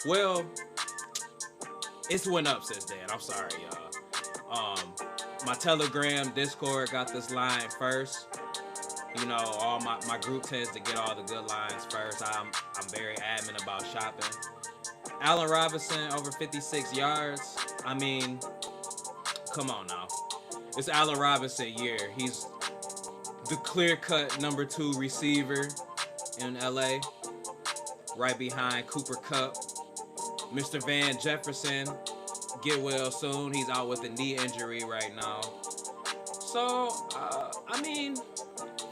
Well, it's went up since then. I'm sorry, y'all. My Telegram Discord got this line first. You know, all my group tends to get all the good lines first. I'm very adamant about shopping. Allen Robinson over 56 yards. I mean, come on now. It's Allen Robinson year. He's the clear-cut number 2 receiver in LA, right behind Cooper Kupp. Mr. Van Jefferson, get well soon. He's out with a knee injury right now. So, I mean,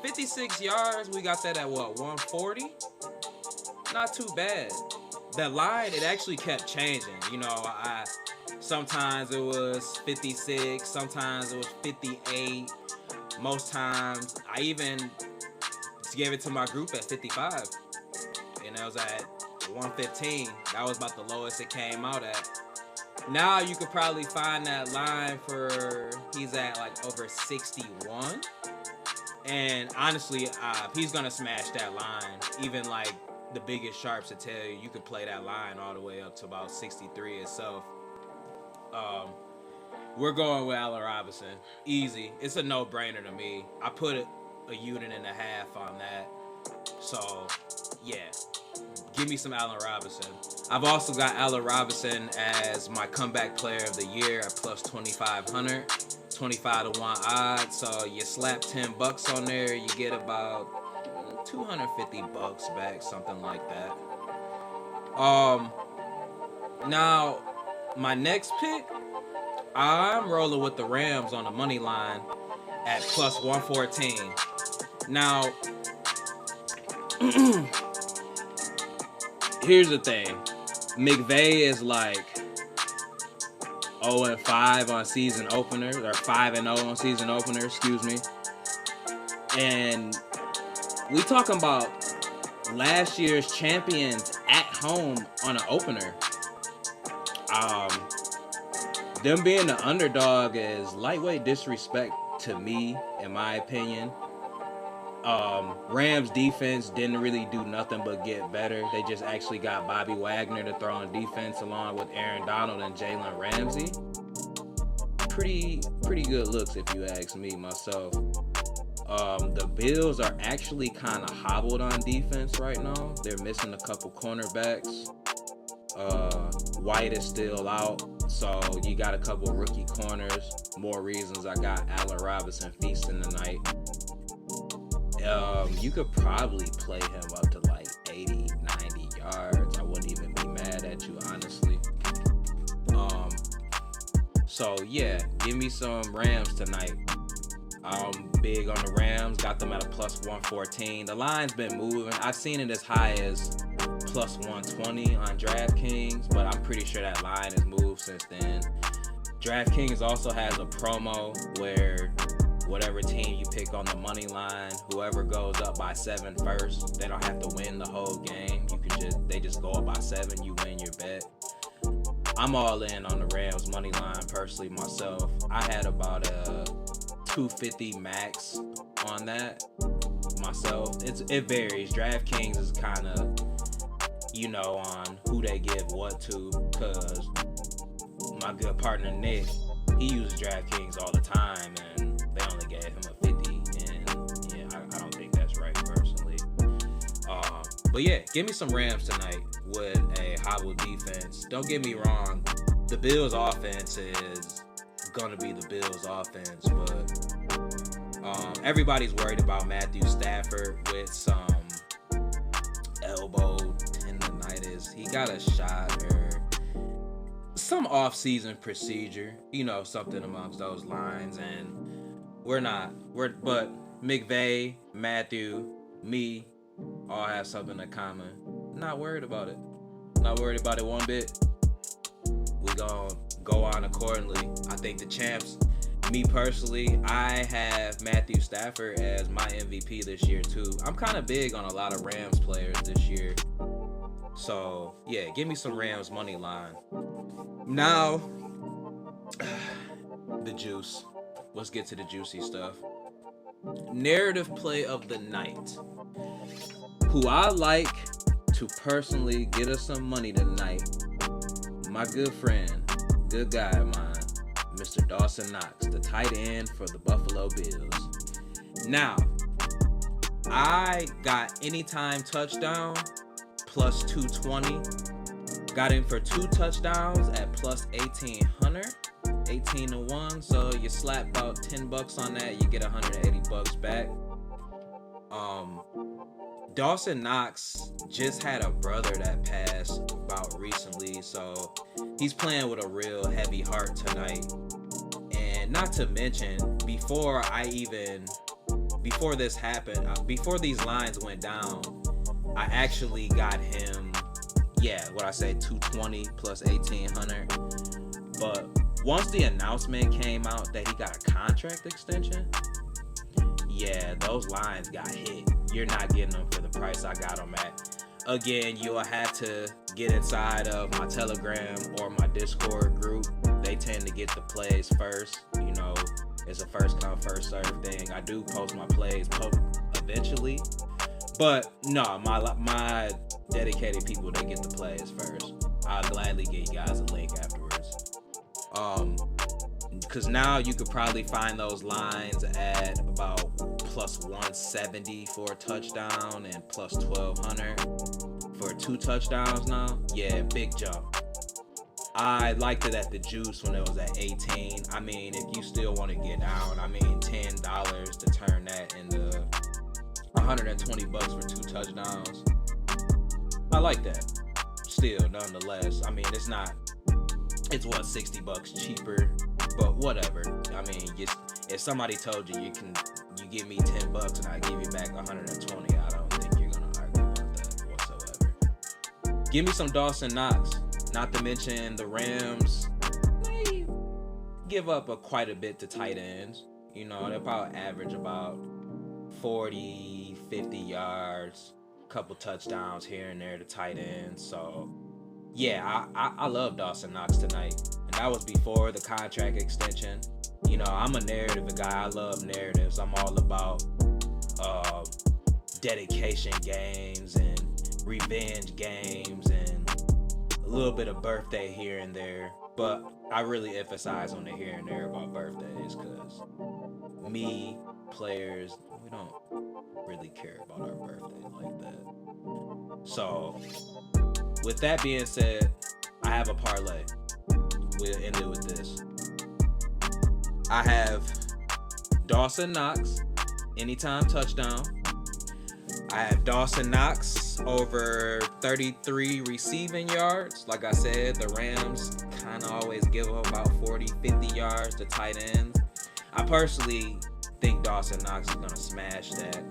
56 yards. We got that at what, 140? Not too bad. That line, it actually kept changing. You know, sometimes it was 56, sometimes it was 58. Most times, I even gave it to my group at 55. And that was at 115. That was about the lowest it came out at. Now you could probably find that line for, he's at like over 61. And honestly, he's going to smash that line. Even like the biggest sharps to tell you, you could play that line all the way up to about 63 itself. We're going with Allen Robinson. Easy. It's a no-brainer to me. I put a unit and a half on that. So, yeah. Give me some Allen Robinson. I've also got Allen Robinson as my comeback player of the year at plus 2,500. 25 to 1 odds. So you slap $10 on there, you get about $250 back, something like that. Now, my next pick, I'm rolling with the Rams on the money line at plus 114. Now, here's the thing. McVay is like 0-5 on season openers, or 5-0 on season opener, excuse me. And we talking about last year's champions at home on an opener. Them being the underdog is lightweight disrespect to me, in my opinion. Rams defense didn't really do nothing but get better. They just actually got Bobby Wagner to throw on defense along with Aaron Donald and Jalen Ramsey. Pretty good looks if you ask me myself. The Bills are actually kind of hobbled on defense right now. They're missing a couple cornerbacks. White is still out, so you got a couple rookie corners. More reasons I got Allen Robinson feasting tonight. You could probably play him up to like 80, 90 yards. I wouldn't even be mad at you, honestly. So yeah, give me some Rams tonight. I'm big on the Rams. Got them at a plus 114. The line's been moving. I've seen it as high as plus 120 on DraftKings, but I'm pretty sure that line has moved since then. DraftKings also has a promo where whatever team you pick on the money line, whoever goes up by 7 first, they don't have to win the whole game. They just go up by 7, you win your bet. I'm all in on the Rams money line personally myself. I had about a 250 max on that myself. It varies. DraftKings is kind of, on who they give what to, because my good partner Nick, he uses DraftKings all the time, and they only gave him a 50, and yeah, I don't think that's right personally. But yeah, give me some Rams tonight with a hobble defense. Don't get me wrong, the Bills offense is gonna be the Bills offense, but everybody's worried about Matthew Stafford with some elbow tendonitis. He got a shot or some off-season procedure, something amongst those lines, and but McVay, Matthew, me, all have something in common. Not worried about it. Not worried about it one bit. We gonna go on accordingly. I think the champs, me personally, I have Matthew Stafford as my MVP this year too. I'm kind of big on a lot of Rams players this year. So yeah, give me some Rams money line. Now, the juice. Let's get to the juicy stuff. Narrative play of the night. Who I like to personally get us some money tonight, my good friend, good guy of mine, Mr. Dawson Knox, the tight end for the Buffalo Bills. Now, I got anytime touchdown plus 220. Got him for 2 touchdowns at plus 1800, 18 to 1. So you slap about $10 on that, you get $180 back. Dawson Knox just had a brother that passed about recently, so he's playing with a real heavy heart tonight. And not to mention, before this happened, before these lines went down, I actually got him, 220 plus 1800. But once the announcement came out that he got a contract extension, those lines got hit. You're not getting them for the price I got them at. Again, you'll have to get inside of my Telegram or my Discord group. They tend to get the plays first. It's a first come, first serve thing. I do post my plays eventually. But no, my dedicated people, they get the plays first. I'll gladly get you guys a link afterwards. Because now you could probably find those lines at about plus 170 for a touchdown and plus 1200 for 2 touchdowns now. Yeah, big jump. I liked it at the juice when it was at 18. I mean, if you still want to get down, $10 to turn that into $120 for 2 touchdowns. I like that. Still, nonetheless, it's what, $60 cheaper, but whatever. If somebody told you you give me $10 and I give you back 120, I don't think you're gonna argue about that whatsoever. Give me some Dawson Knox. Not to mention the Rams, they give up quite a bit to tight ends. They'll probably average about 40, 50 yards, couple touchdowns here and there to tight ends. So, I love Dawson Knox tonight. And that was before the contract extension. I'm a narrative guy. I love narratives. I'm all about dedication games and revenge games and a little bit of birthday here and there. But I really emphasize on the here and there about birthdays because players, we don't really care about our birthday like that. So, with that being said, I have a parlay. We'll end it with this. I have Dawson Knox, anytime touchdown. I have Dawson Knox over 33 receiving yards. Like I said, the Rams kind of always give up about 40, 50 yards to tight ends. I personally think Dawson Knox is going to smash that.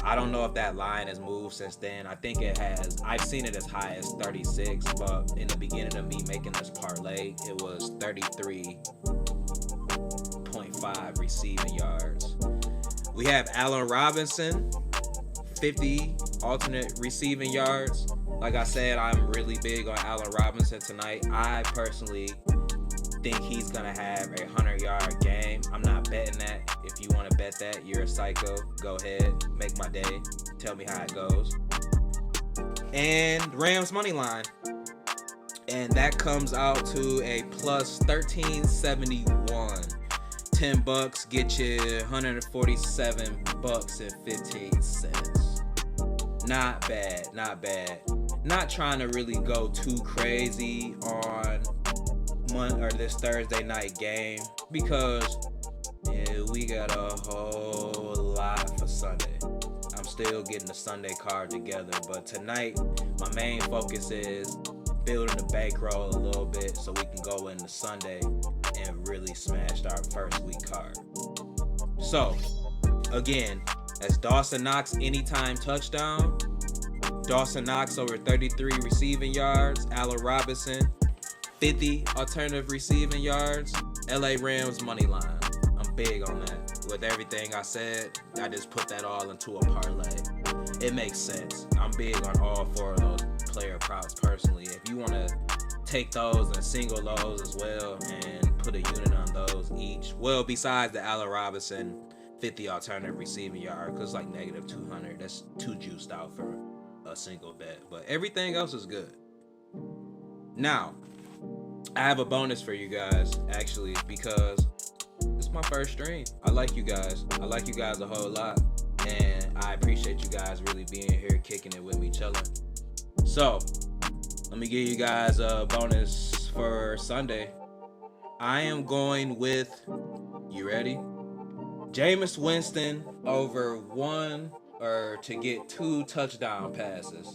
I don't know if that line has moved since then. I think it has. I've seen it as high as 36, but in the beginning of me making this parlay, it was 33.5 receiving yards. We have Allen Robinson, 50 alternate receiving yards. Like I said, I'm really big on Allen Robinson tonight. I personally think he's gonna have a 100-yard game. I'm not betting that. If you want to bet that, you're a psycho. Go ahead, make my day. Tell me how it goes. And Rams money line, and that comes out to a plus 1371. $10 get you $147.15. Not bad, not bad. Not trying to really go too crazy on this Thursday night game because we got a whole lot for Sunday. I'm still getting the Sunday card together, but tonight my main focus is building the bankroll a little bit so we can go into Sunday and really smash our first week card. So, again, that's Dawson Knox anytime touchdown, Dawson Knox over 33 receiving yards, Allen Robinson 50 alternative receiving yards, LA Rams money line. I'm big on that. With everything I said, I just put that all into a parlay. It makes sense. I'm big on all 4 of those player props personally. If you want to take those and single those as well and put a unit on those each. Well, besides the Allen Robinson 50 alternative receiving yard, because it's like negative 200. That's too juiced out for a single bet, but everything else is good. Now, I have a bonus for you guys, actually, because it's my first stream. I like you guys. I like you guys a whole lot. And I appreciate you guys really being here, kicking it with me, chilling. So, let me give you guys a bonus for Sunday. I am going with, you ready? Jameis Winston over one or to get 2 touchdown passes.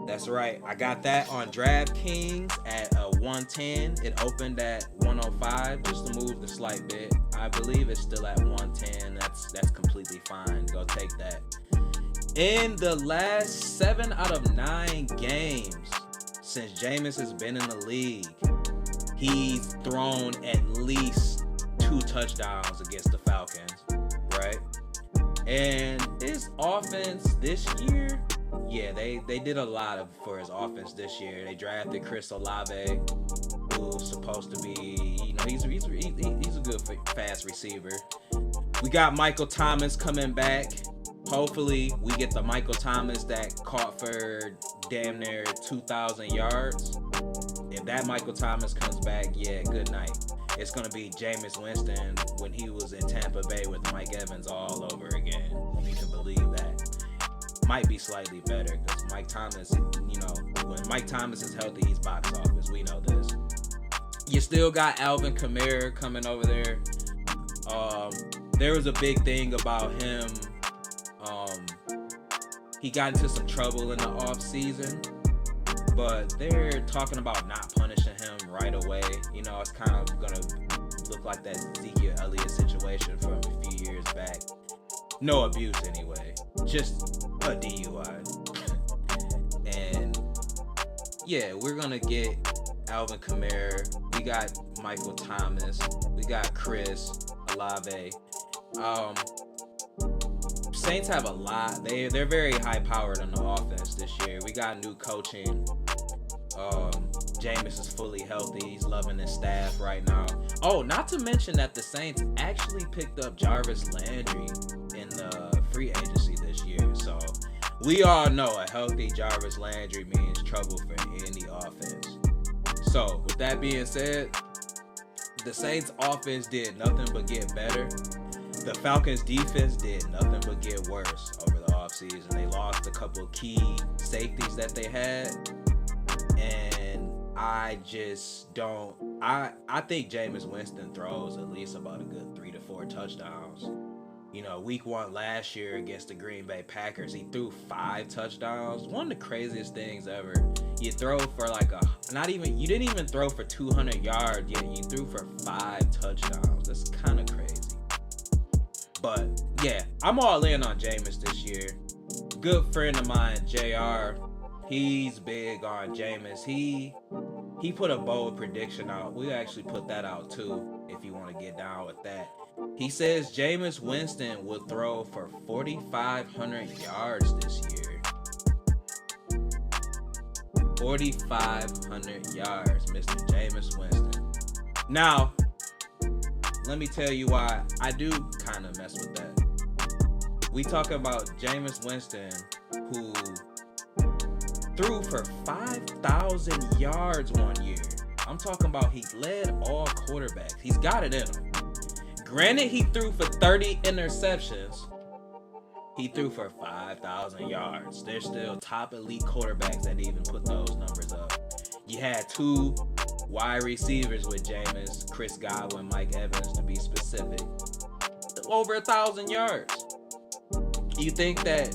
That's right. I got that on DraftKings at 110. It opened at 105 just to move the slight bit. I believe it's still at 110. That's completely fine. Go take that. In the last 7 out of 9 games since Jameis has been in the league, he's thrown at least 2 touchdowns against the Falcons, right? And his offense this year, yeah, they did a lot for his offense this year. They drafted Chris Olave, who's supposed to be, he's a good fast receiver. We got Michael Thomas coming back. Hopefully, we get the Michael Thomas that caught for damn near 2,000 yards. If that Michael Thomas comes back, yeah, good night. It's going to be Jameis Winston when he was in Tampa Bay with Mike Evans all over again. You can believe that. Might be slightly better because Mike Thomas, when Mike Thomas is healthy, he's box office. We know this. You still got Alvin Kamara coming over there. There was a big thing about him. He got into some trouble in the off season, but they're talking about not punishing him right away. It's kind of gonna look like that Ezekiel Elliott situation from a few years back. No abuse anyway, just a DUI. And yeah, we're gonna get Alvin Kamara. We got Michael Thomas. We got Chris Olave. Saints have a lot. They're very high powered on the offense this year. We got new coaching. Jameis is fully healthy. He's loving his staff right now. Oh, not to mention that the Saints actually picked up Jarvis Landry in the free agency this year. So we all know a healthy Jarvis Landry means trouble for any offense. So with that being said, the Saints offense did nothing but get better. The Falcons defense did nothing but get worse over the offseason. They lost a couple key safeties that they had. And I just don't. I think Jameis Winston throws at least about a good 3 to 4 touchdowns. Week 1 last year against the Green Bay Packers, he threw 5 touchdowns. One of the craziest things ever. You throw for you didn't even throw for 200 yards, yet you threw for 5 touchdowns. That's kind of crazy. But yeah, I'm all in on Jameis this year. Good friend of mine, JR, he's big on Jameis. He put a bold prediction out. We actually put that out too, if you want to get down with that. He says Jameis Winston will throw for 4,500 yards this year. 4,500 yards, Mr. Jameis Winston. Now, let me tell you why I do kind of mess with that. We talk about Jameis Winston, who threw for 5,000 yards one year. I'm talking about he led all quarterbacks. He's got it in him. Granted, he threw for 30 interceptions. He threw for 5,000 yards. There's still top elite quarterbacks that even put those numbers up. You had 2 wide receivers with Jameis, Chris Godwin, Mike Evans to be specific. Over 1,000 yards. You think that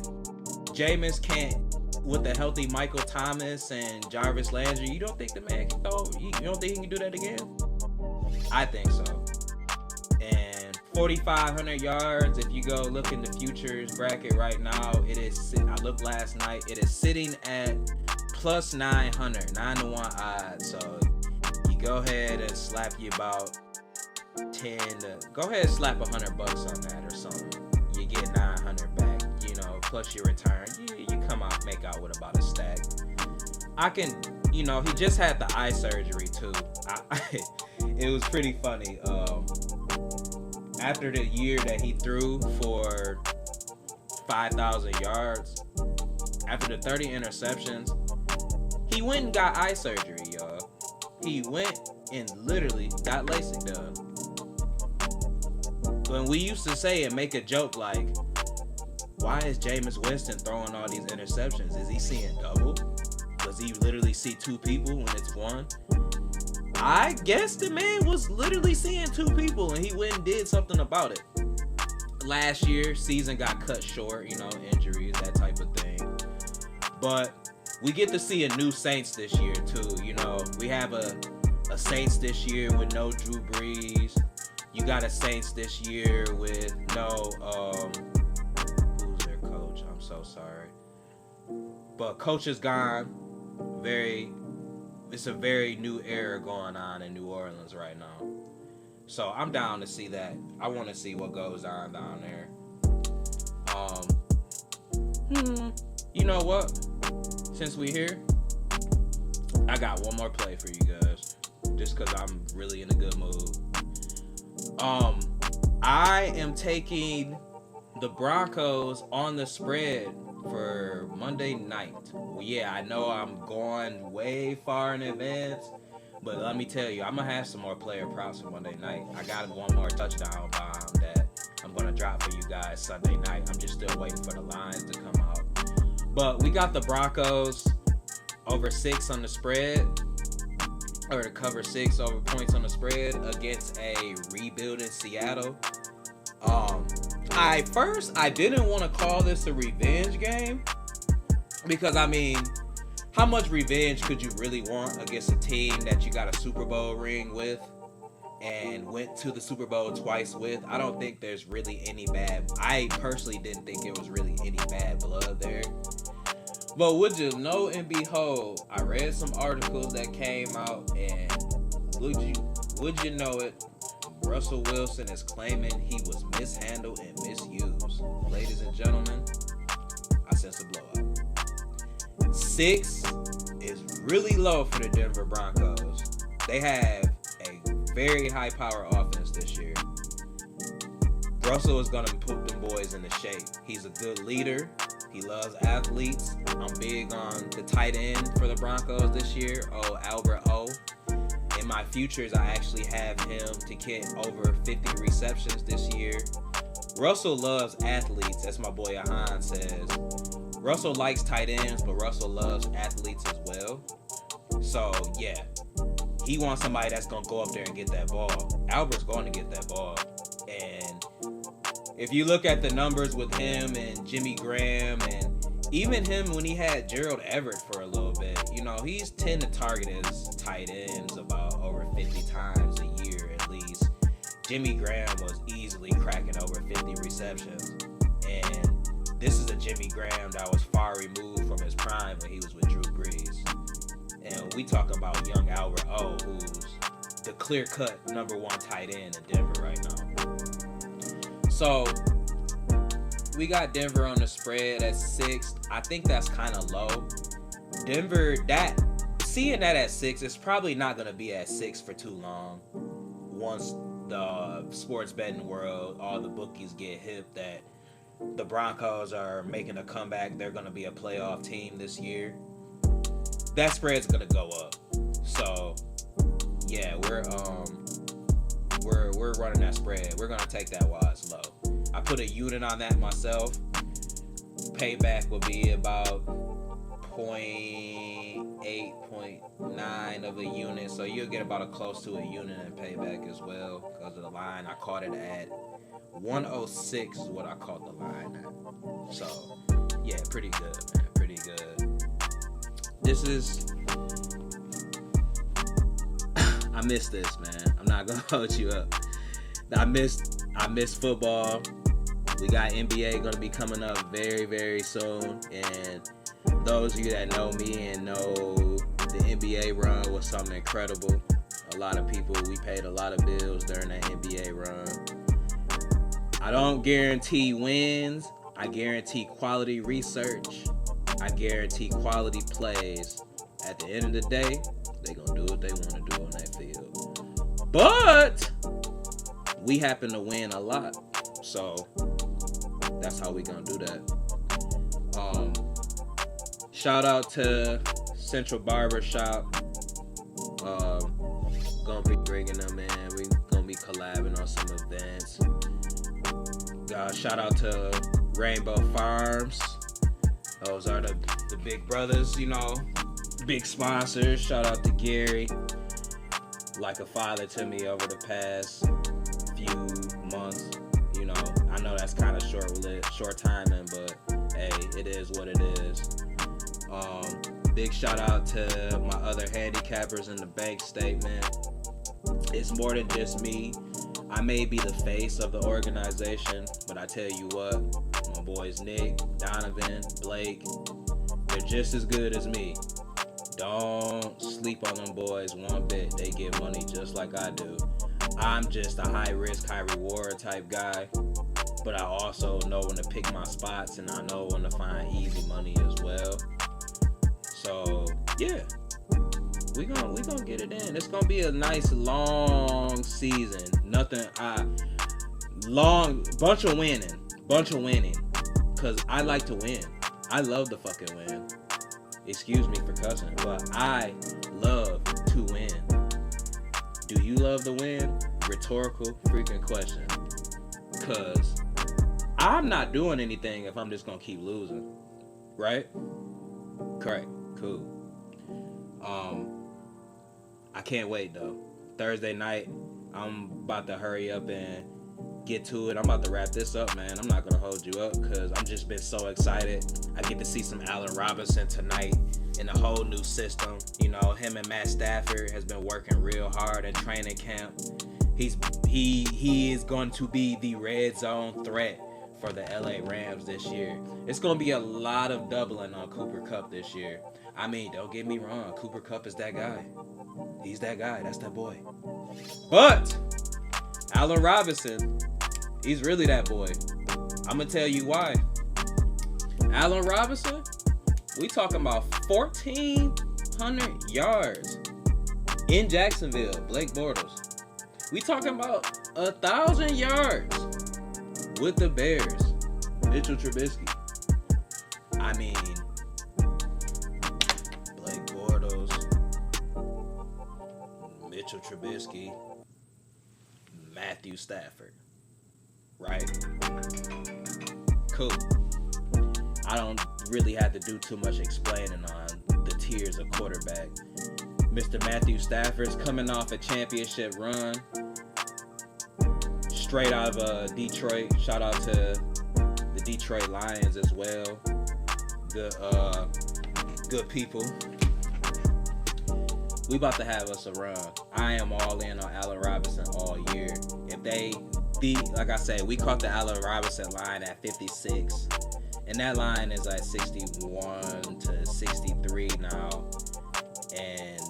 Jameis can't, with the healthy Michael Thomas and Jarvis Landry, you don't think the man can throw? You don't think he can do that again? I think so. And 4,500 yards, if you go look in the futures bracket right now, I looked last night, it is sitting at plus 900, 9 to 1 odds. So you go ahead and slap you about 10 to, go ahead and slap $100 on that or something. You get 900 back, plus your return. You come out, make out with about a stack. He just had the eye surgery too. It was pretty funny. After the year that he threw for 5,000 yards, After the 30 interceptions, he went and got eye surgery, y'all. He went and literally got LASIK done. When we used to say and make a joke like, why is Jameis Winston throwing all these interceptions? Is he seeing double? Does he literally see two people when it's one? I guess the man was literally seeing two people and he went and did something about it. Last year, season got cut short, injuries, that type of thing. But we get to see a new Saints this year too. We have a Saints this year with no Drew Brees. You got a Saints this year with no who's their coach? I'm so sorry. But coach is gone. It's a very new era going on in New Orleans right now. So I'm down to see that. I want to see what goes on down there. You know what? Since we here, I got one more play for you guys. Just because I'm really in a good mood. I am taking the Broncos on the spread for Monday night. Well, yeah, I know I'm going way far in advance, but let me tell you, I'm going to have some more player props for Monday night. I got one more touchdown bomb that I'm going to drop for you guys Sunday night. I'm just still waiting for the lines to come out. But we got the Broncos over 6 on the spread, or to cover 6 over points on the spread against a rebuilding Seattle. I didn't want to call this a revenge game because, how much revenge could you really want against a team that you got a Super Bowl ring with and went to the Super Bowl twice with? I don't think there's really any I personally didn't think there was really any bad blood there. But would you know and behold, I read some articles that came out, and would you know it, Russell Wilson is claiming he was mishandled and misused. Ladies and gentlemen, I sense a blowout. 6 is really low for the Denver Broncos. They have a very high power offense this year. Russell is going to put them boys into shape. He's a good leader. He loves athletes. I'm big on the tight end for the Broncos this year. Albert O. In my futures, I actually have him to get over 50 receptions this year. Russell loves athletes, as my boy Ahan says. Russell likes tight ends, but Russell loves athletes as well. So, yeah. He wants somebody that's going to go up there and get that ball. Albert's going to get that ball. And if you look at the numbers with him and Jimmy Graham and even him when he had Gerald Everett for a little bit, he's tend to target his tight ends about over 50 times a year at least. Jimmy Graham was easily cracking over 50 receptions. And this is a Jimmy Graham that was far removed from his prime when he was with Drew Brees. And we talking about young Albert O, who's the clear-cut number 1 tight end in Denver right now. So, we got Denver on the spread at 6. I think that's kind of low. Denver, seeing that at 6, it's probably not going to be at 6 for too long. Once the sports betting world, all the bookies get hip that the Broncos are making a comeback, they're going to be a playoff team this year, that spread's going to go up. So, yeah, we're running that spread. We're going to take that while it's low. I put a unit on that myself. Payback will be about 0.8, 0.9 of a unit. So you'll get about close to a unit in payback as well. Because of the line, I caught it at 106 is what I caught the line at. So, yeah, pretty good, man. Pretty good. I miss this, man. I'm not going to hold you up. I miss football. We got NBA going to be coming up very, very soon. And those of you that know me and know the NBA run was something incredible. A lot of people, we paid a lot of bills during that NBA run. I don't guarantee wins. I guarantee quality research. I guarantee quality plays. At the end of the day, they're going to do what they want to do on that field. But we happen to win a lot. So that's how we going to do that. Shout out to Central Barber Shop. Gonna be bringing them in. We gonna be collabing on some events. Shout out to Rainbow Farms. Those are the big brothers, you know, big sponsors. Shout out to Gary, like a father to me over the past few months. You know, I know that's kind of short timing, but hey, it is what it is. Big shout out to my other handicappers in the bank statement. It's more than just me. I may be the face of the organization, but I tell you what, my boys Nick, Donovan, Blake, they're just as good as me. Don't sleep on them boys one bit. They get money just like I do. I'm just a high risk, high reward type guy, but I also know when to pick my spots, and I know when to find easy money as well. So yeah, we gonna get it in. It's gonna be a nice long season. Bunch of winning, cause I like to win. I love to fucking win. Excuse me for cussing, but I love to win. Do you love to win? Rhetorical freaking question. Cause I'm not doing anything if I'm just gonna keep losing, right? Correct. Cool. I can't wait though. Thursday night, I'm about to hurry up and get to it. I'm about to wrap this up, man. I'm not gonna hold you up because I'm just been so excited. I get to see some Allen Robinson tonight in a whole new system. You know, him and Matt Stafford has been working real hard in training camp. He is going to be the red zone threat for the LA Rams this year. It's going to be a lot of doubling on Cooper Kupp this year. I mean, don't get me wrong. Cooper Kupp is that guy. He's that guy. That's that boy. But Allen Robinson, he's really that boy. I'm going to tell you why. Allen Robinson, we talking about 1,400 yards in Jacksonville, Blake Bortles. We talking about 1,000 yards with the Bears, Mitchell Trubisky. I mean, Blake Bortles, Mitchell Trubisky, Matthew Stafford, right? Cool. I don't really have to do too much explaining on the tiers of quarterback. Mr. Matthew Stafford's coming off a championship run, straight out of Detroit. Shout out to the Detroit Lions as well. Good people. We about to have us a run. I am all in on Allen Robinson all year. Like I said, we caught the Allen Robinson line at 56. And that line is at 61 to 63 now. And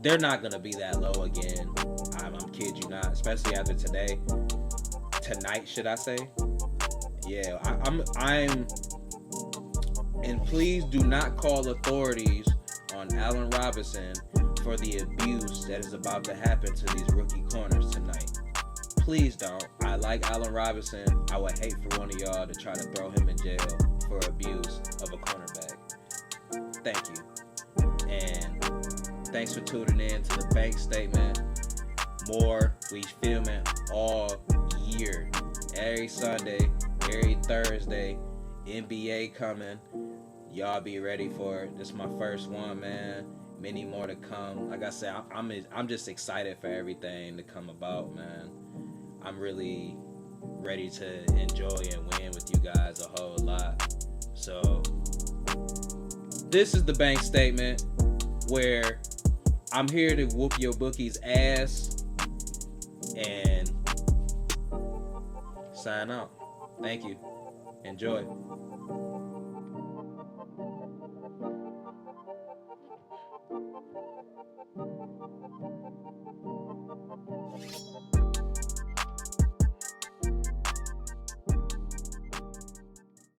they're not going to be that low again. I'm kid you not. Especially after today. Tonight, should I say? Yeah, I'm... And please do not call authorities on Allen Robinson for the abuse that is about to happen to these rookie corners tonight. Please don't. I like Allen Robinson. I would hate for one of y'all to try to throw him in jail for abuse of a cornerback. Thank you. And thanks for tuning in to the bank statement. More, we filming all year. Every Sunday, every Thursday, NBA coming. Y'all be ready for it. This is my first one, man. Many more to come. Like I said, I'm just excited for everything to come about, man. I'm really ready to enjoy and win with you guys a whole lot. So, this is the bank statement where I'm here to whoop your bookie's ass and sign out. Thank you. Enjoy.